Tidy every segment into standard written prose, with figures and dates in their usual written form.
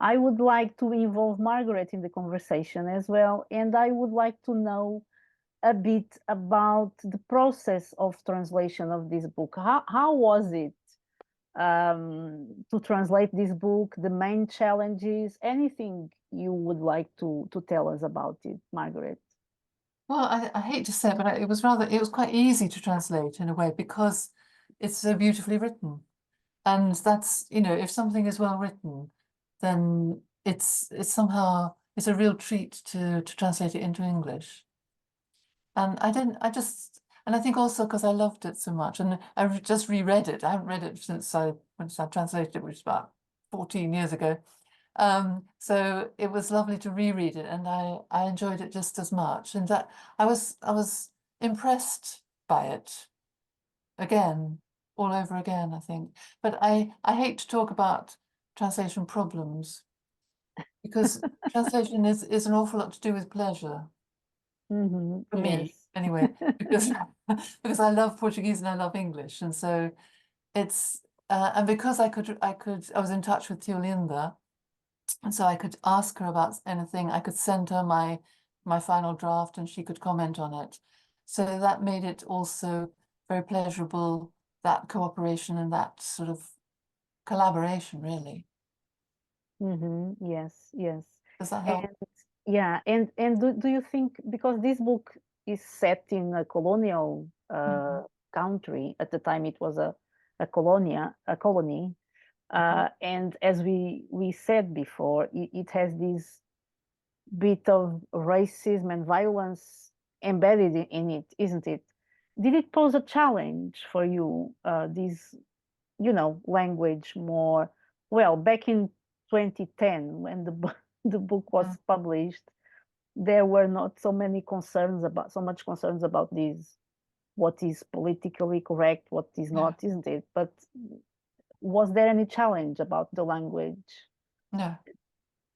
I would like to involve Margaret in the conversation as well, and I would like to know a bit about the process of translation of this book. How was it to translate this book, the main challenges, anything you would like to tell us about it, Margaret? Well, I hate to say it, but it was quite easy to translate in a way because it's so beautifully written. And that's, if something is well written, then it's somehow, it's a real treat to translate it into English. And and I think also because I loved it so much, and I just reread it. I haven't read it since I translated it, which is about 14 years ago. So it was lovely to reread it, and I enjoyed it just as much. And that I was impressed by it again, all over again, I think. But I hate to talk about translation problems because translation is an awful lot to do with pleasure for me Yes. anyway, because because I love Portuguese and I love English, and so it's and because I was in touch with Teolinda, and so I could ask her about anything. I could send her my final draft, and she could comment on it. So that made it also very pleasurable, that cooperation and that sort of collaboration, really. Yes, yes. Does that help? And yeah, and do you think, because this book is set in a colonial Mhm. country, at the time it was a colony, and as we said before, it has this bit of racism and violence embedded in it, isn't it? Did it pose a challenge for you, this, language more, well, back in 2010 when the book Mm. was published, there were not so much concerns about this, what is politically correct, what is No, not, isn't it? But was there any challenge about the language? no,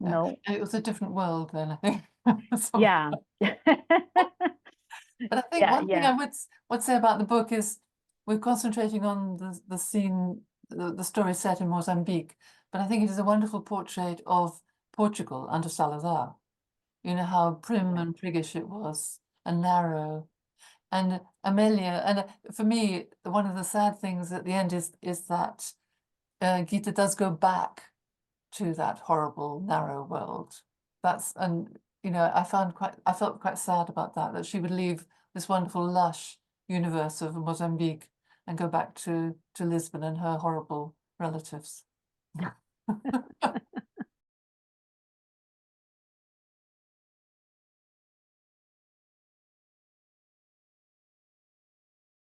no. No. It was a different world then, I think. So- Yeah. But I think Yeah, one thing yeah. I would say about the book is we're concentrating on the scene, the story set in Mozambique, but I think it is a wonderful portrait of Portugal under Salazar. You know how prim Yeah. and priggish it was and narrow. And Amelia, and for me, one of the sad things at the end is that Gita does go back to that horrible narrow world. And I felt quite sad about that, that she would leave this wonderful lush universe of Mozambique and go back to Lisbon and her horrible relatives.